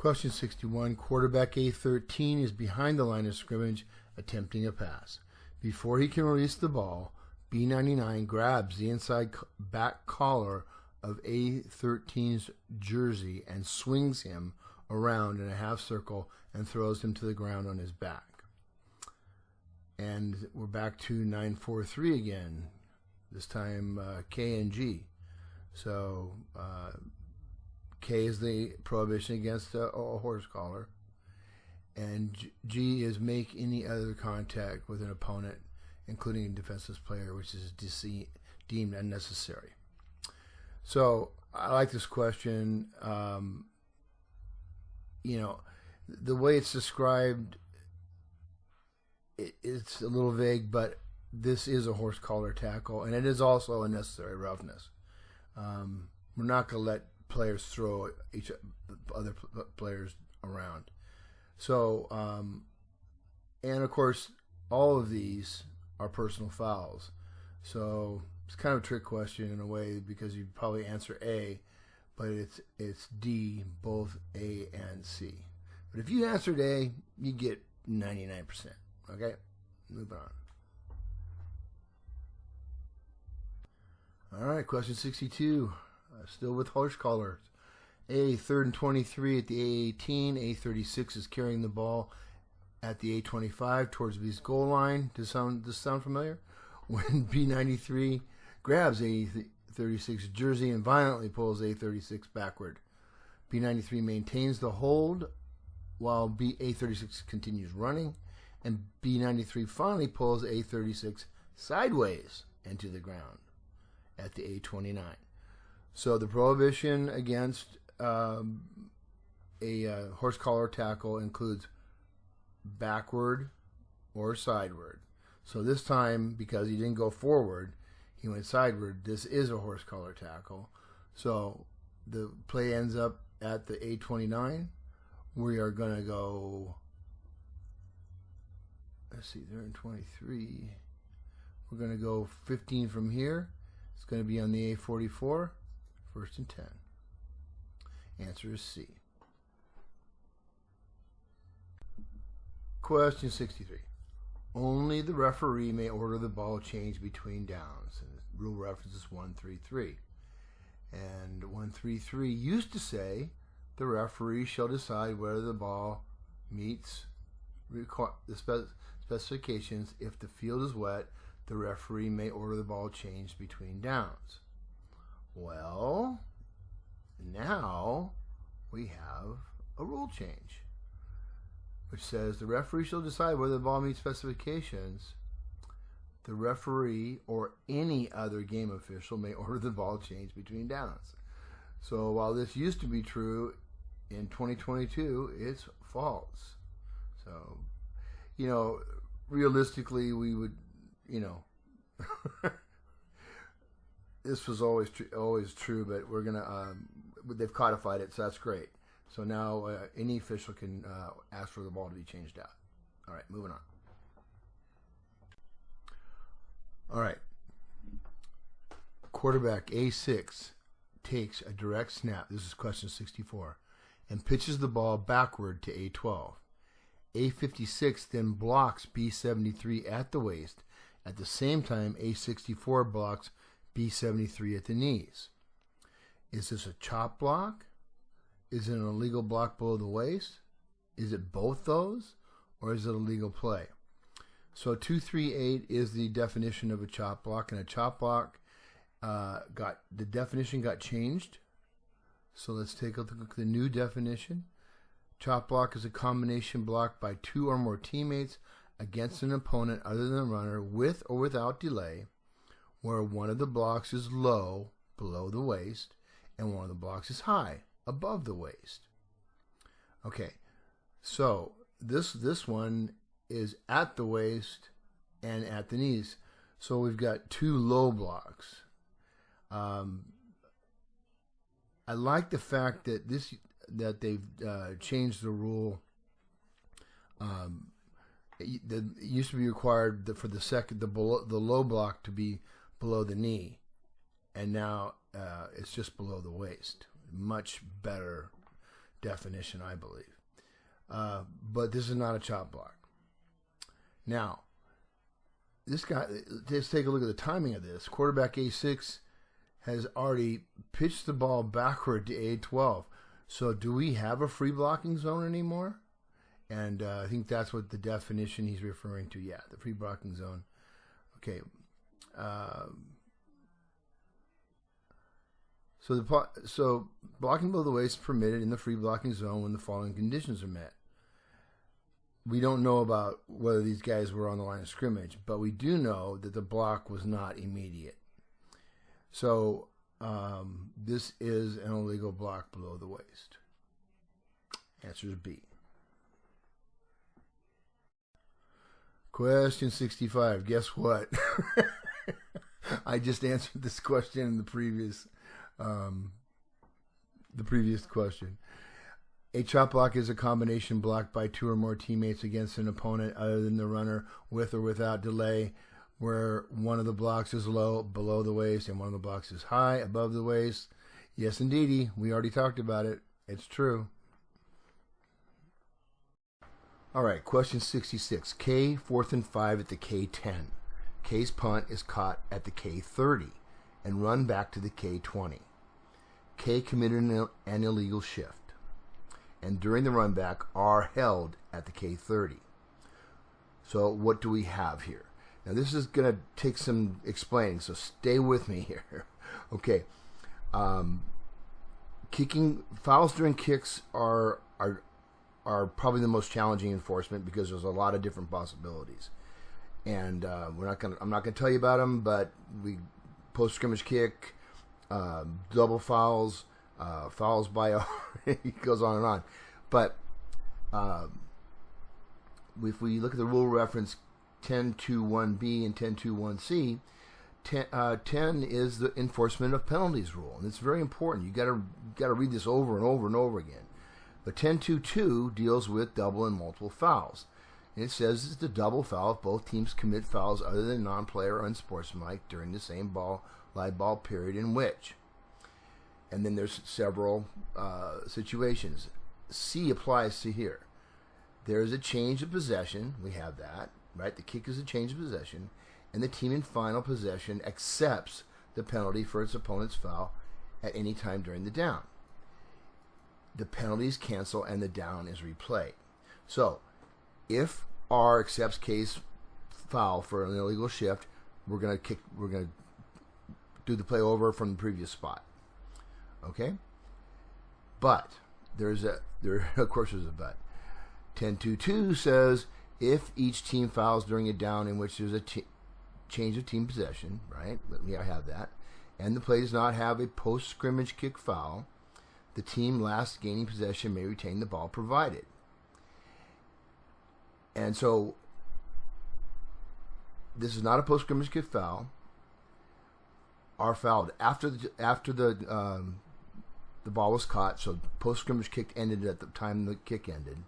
Question 61. Quarterback A13 is behind the line of scrimmage attempting a pass. Before he can release the ball, B99 grabs the inside back collar of A13's jersey and swings him around in a half circle and throws him to the ground on his back. And we're back to 943 again, this time K and G. So K is the prohibition against a horse collar, and G is make any other contact with an opponent, including a defenseless player, which is deemed unnecessary. So I like this question. The way it's described, it's a little vague, but this is a horse collar tackle, and it is also a necessary roughness. We're not going to let players throw each other players around. So, and of course, all of these are personal fouls. So it's kind of a trick question in a way, because you probably answer A, but it's D, both A and C. But if you answered A, you get 99%. Okay, moving on. All right, question 62. Still with horse collars. A, 3rd and 23 at the A18. A36 is carrying the ball at the A25 towards B's goal line. Does this sound familiar? When B93 grabs A36's jersey and violently pulls A36 backward. B93 maintains the hold while A36 continues running, and B93 finally pulls A36 sideways into the ground at the A29. So the prohibition against a horse collar tackle includes backward or sideward. So this time, because he didn't go forward, he went sideward. This is a horse collar tackle. So the play ends up at the A29. We are going to go, let's see, they're in 23. We're going to go 15 from here. It's going to be on the A44, 1st and 10. Answer is C. Question 63. Only the referee may order the ball change between downs. And the rule reference is 133. And 133 used to say the referee shall decide whether the ball meets the specifications. If the field is wet, the referee may order the ball changed between downs. Well, now we have a rule change, which says the referee shall decide whether the ball meets specifications. The referee or any other game official may order the ball changed between downs. So while this used to be true in 2022, it's false. So, realistically, we would, this was always true, but we're gonna they've codified it, so that's great. So now any official can ask for the ball to be changed out. All right, moving on. All right. Quarterback A6 takes a direct snap. This is question 64, and pitches the ball backward to A12. A56 then blocks B73 at the waist. At the same time, A64 blocks B73 at the knees. Is this a chop block? Is it an illegal block below the waist? Is it both those? Or is it a legal play? So 238 is the definition of a chop block, and a chop block the definition got changed. So let's take a look at the new definition. Chop block is a combination block by two or more teammates against an opponent other than the runner, with or without delay, where one of the blocks is low, below the waist, and one of the blocks is high, above the waist. Okay, so this one is at the waist and at the knees. So we've got two low blocks. I like the fact that they've changed the rule. It used to be required for the low block to be below the knee, and now it's just below the waist. Much better definition, I believe. But this is not a chop block. Now, this guy, let's take a look at the timing of this. Quarterback A6 has already pitched the ball backward to A12. So do we have a free blocking zone anymore? And I think that's what the definition he's referring to. Yeah, the free blocking zone. Okay. So blocking below the waist is permitted in the free blocking zone when the following conditions are met. We don't know about whether these guys were on the line of scrimmage, but we do know that the block was not immediate. So this is an illegal block below the waist. Answer is B. Question 65. Guess what? I just answered this question in the previous question. A chop block is a combination block by two or more teammates against an opponent other than the runner with or without delay, where one of the blocks is low, below the waist, and one of the blocks is high, above the waist. Yes, indeedy. We already talked about it. It's true. All right, question 66. K, 4th and 5 at the K10. K's punt is caught at the K30 and run back to the K20. K committed an illegal shift, and during the run back are held at the K30. So what do we have here? Now this is going to take some explaining, so stay with me here. Okay. Kicking fouls during kicks are probably the most challenging enforcement because there's a lot of different possibilities. And I'm not gonna tell you about them, but we post scrimmage kick, double fouls, fouls by it goes on and on. But if we look at the rule reference 10.2.1b and 10.2.1c, 10 is the enforcement of penalties rule, and it's very important. You got to read this over and over and over again. But 10.2.2 deals with double and multiple fouls. And it says it's a double foul if both teams commit fouls other than non-player or unsportsmanlike during the same live ball period in which. And then there's several situations. C applies to here. There is a change of possession. We have that, right? The kick is a change of possession. And the team in final possession accepts the penalty for its opponent's foul at any time during the down. The penalties cancel and the down is replayed. So, if R accepts K's foul for an illegal shift, we're gonna do the play over from the previous spot. Okay? But of course there's a but. 10.2.2 says if each team fouls during a down in which there's a change of team possession, right? I have that, and the play does not have a post-scrimmage kick foul, the team last gaining possession may retain the ball provided. And so this is not a post-scrimmage kick foul. R fouled after the ball was caught, so post-scrimmage kick ended at the time the kick ended.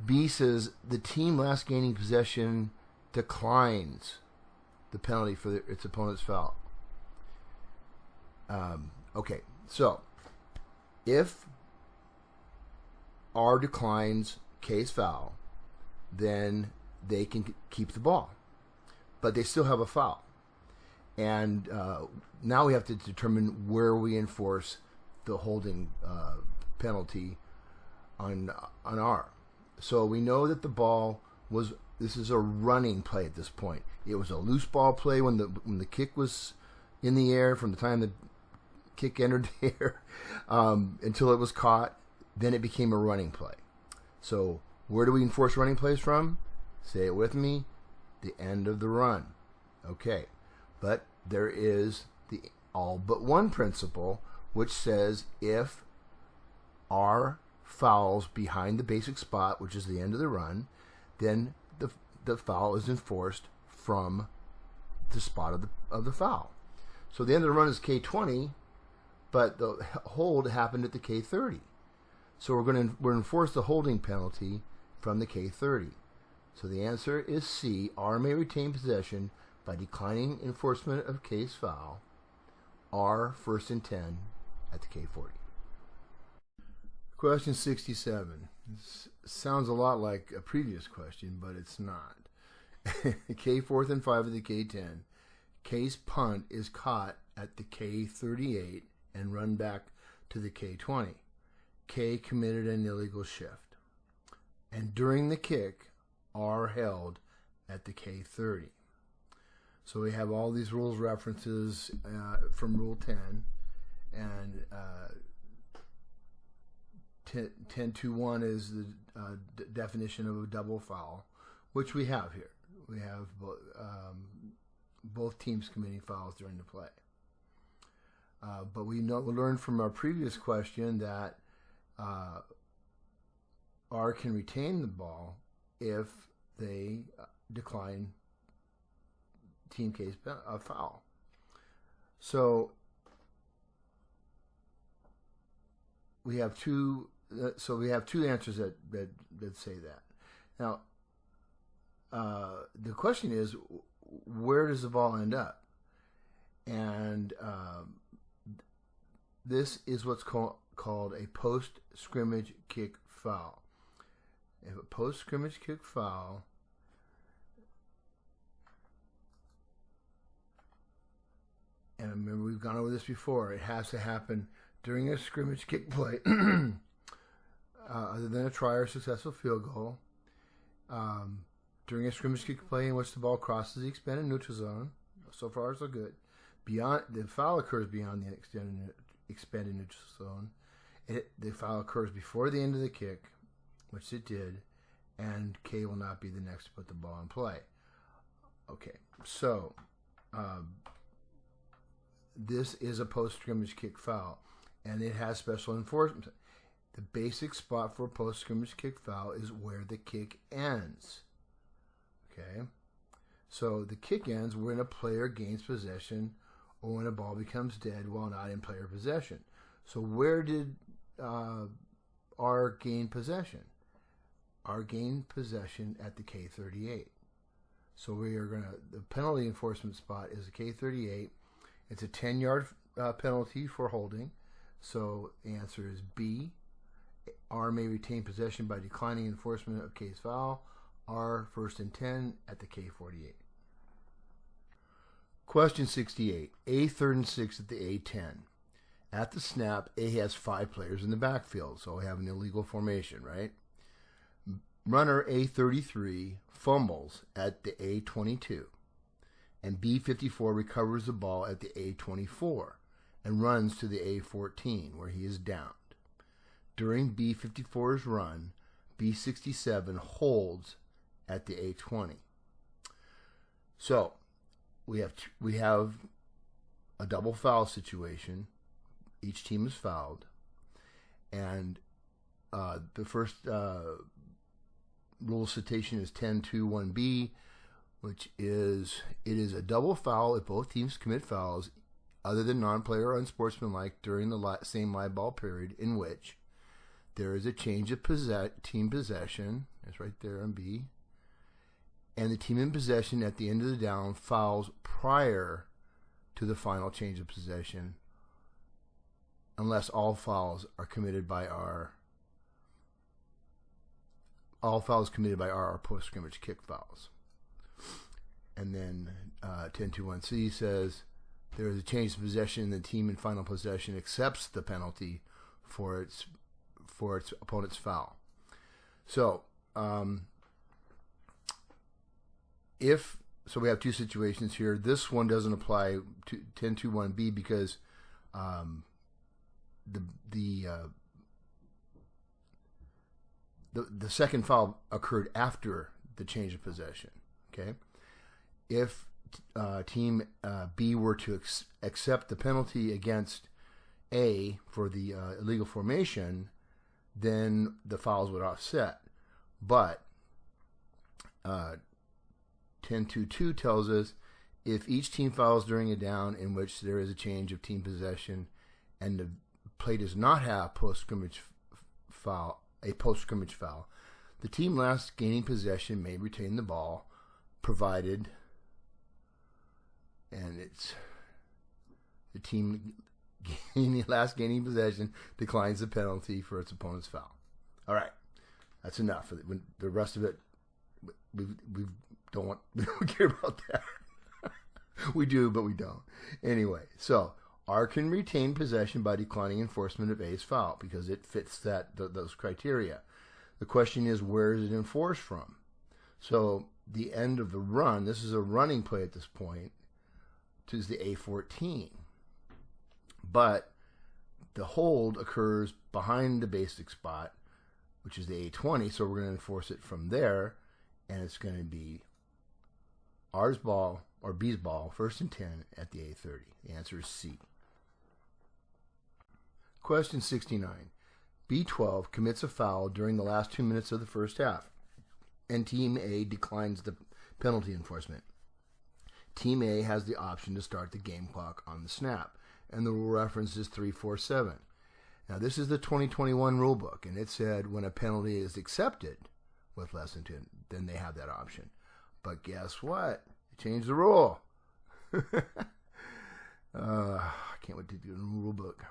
B says the team last gaining possession declines the penalty for its opponent's foul. Okay, so if R declines K's foul, then they can keep the ball, but they still have a foul. And now we have to determine where we enforce the holding penalty on R. So we know that the ball was, this is a running play at this point. It was a loose ball play when the kick was in the air, from the time the kick entered the air until it was caught. Then it became a running play. So where do we enforce running plays from? Say it with me. The end of the run. Okay. But there is the all but one principle, which says if R fouls behind the basic spot, which is the end of the run, then the foul is enforced from the spot of the foul. So the end of the run is K20, but the hold happened at the K30. So we're going to enforce the holding penalty from the K30. So the answer is C. R may retain possession by declining enforcement of K's foul. R 1st and 10 at the K40. Question 67. This sounds a lot like a previous question, but it's not. K 4th and 5 of the K10. K's punt is caught at the K38 and run back to the K20. K committed an illegal shift. And during the kick, R held at the K30. So we have all these rules references from Rule 10, and 10.2.1 is the definition of a double foul, which we have here. We have both teams committing fouls during the play. But we learned from our previous question that R can retain the ball if they decline Team K's foul. So we have two. So we have two answers that say that. Now, the question is, where does the ball end up? And this is what's called a post-scrimmage kick foul. If a post-scrimmage kick foul and remember, we've gone over this before. It has to happen during a scrimmage kick play, other than a try or successful field goal. During a scrimmage kick play in which the ball crosses the expanded neutral zone, so far so good. Beyond the foul occurs beyond the expanded neutral zone. The foul occurs before the end of the kick, which it did, and K will not be the next to put the ball in play. Okay, so this is a post-scrimmage kick foul, and it has special enforcement. The basic spot for a post-scrimmage kick foul is where the kick ends. Okay? So the kick ends when a player gains possession or when a ball becomes dead while not in player possession. So where did R gain possession? R gained possession at the K38. So we are going to, the penalty enforcement spot is the K38. It's a 10-yard penalty for holding. So the answer is B. R may retain possession by declining enforcement of K's foul. R first and 10 at the K48. Question 68. A 3rd and 6 at the A10. At the snap, A has 5 players in the backfield, so we have an illegal formation, right? Runner A33 fumbles at the A22, and B54 recovers the ball at the A24 and runs to the A14 where he is downed. During B54's run, B67 holds at the A20. So we have a double foul situation. Each team is fouled, and the first rule citation is 10.2.1b, which is it is a double foul if both teams commit fouls other than non-player or unsportsmanlike during the same live ball period in which there is a change of team possession. It's right there on B. And the team in possession at the end of the down fouls prior to the final change of possession, unless all fouls committed by R are post-scrimmage kick fouls. And then 10.2.1c says there is a change of possession and the team in final possession accepts the penalty for its opponent's foul. So we have two situations here. This one doesn't apply to 10.2.1b because the second foul occurred after the change of possession. Okay, if team B were to accept the penalty against A for the illegal formation, then the fouls would offset. But 10.2.2 tells us if each team fouls during a down in which there is a change of team possession and the play does not have a post-scrimmage foul, the team last gaining possession may retain the ball, provided, and it's the team last gaining possession declines the penalty for its opponent's foul. All right, that's enough. The rest of it, we don't care about that. We do, but we don't. Anyway, so R can retain possession by declining enforcement of A's foul because it fits those criteria. The question is, where is it enforced from? So the end of the run, this is a running play at this point, is the A14. But the hold occurs behind the basic spot, which is the A20, so we're going to enforce it from there, and it's going to be R's ball, or B's ball, 1st and 10 at the A30. The answer is C. Question 69. B12 commits a foul during the last 2 minutes of the first half, and Team A declines the penalty enforcement. Team A has the option to start the game clock on the snap, and the rule reference is 347. Now, this is the 2021 rule book, and it said when a penalty is accepted with less than 10, then they have that option. But guess what? They changed the rule. I can't wait to do the rule book.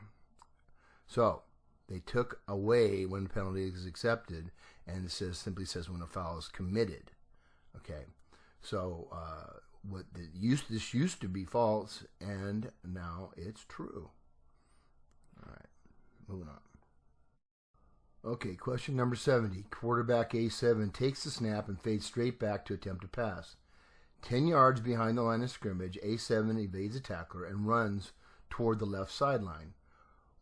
So, they took away when the penalty is accepted, and it simply says when a foul is committed. Okay, so this used to be false, and now it's true. All right, moving on. Okay, question number 70. Quarterback A7 takes the snap and fades straight back to attempt a pass. 10 yards behind the line of scrimmage, A7 evades a tackler and runs toward the left sideline.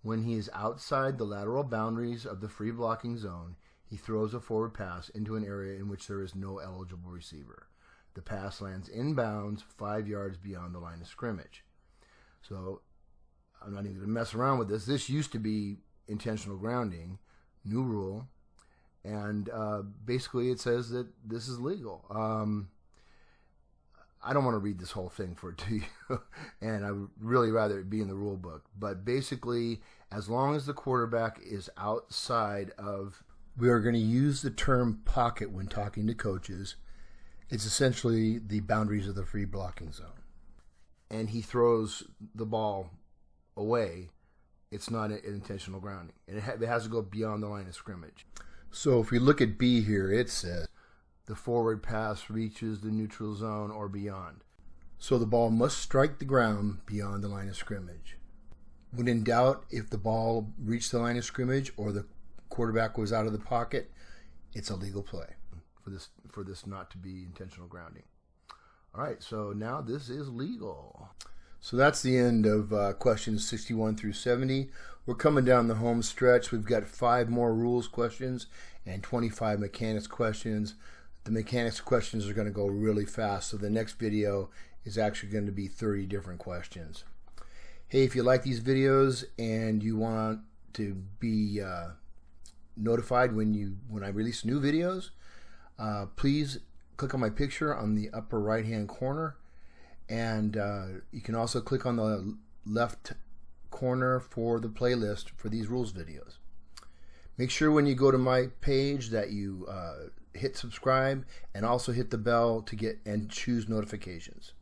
When he is outside the lateral boundaries of the free blocking zone, he throws a forward pass into an area in which there is no eligible receiver. The pass lands inbounds 5 yards beyond the line of scrimmage. So, I'm not even going to mess around with this. This used to be intentional grounding, new rule, and basically it says that this is legal. I don't want to read this whole thing for it to you, and I would really rather it be in the rule book. But basically, as long as the quarterback is outside of, we are going to use the term pocket when talking to coaches. It's essentially the boundaries of the free blocking zone. And he throws the ball away. It's not an intentional grounding. And it has to go beyond the line of scrimmage. So if we look at B here, it says the forward pass reaches the neutral zone or beyond. So the ball must strike the ground beyond the line of scrimmage. When in doubt, if the ball reached the line of scrimmage or the quarterback was out of the pocket, it's a legal play for this not to be intentional grounding. All right, so now this is legal. So that's the end of questions 61 through 70. We're coming down the home stretch. We've got 5 more rules questions and 25 mechanics questions. The mechanics questions are going to go really fast, so the next video is actually going to be 30 different questions. Hey, if you like these videos and you want to be notified when I release new videos, please click on my picture on the upper right hand corner, and you can also click on the left corner for the playlist for these rules videos. Make sure when you go to my page that you hit subscribe and also hit the bell to get and choose notifications.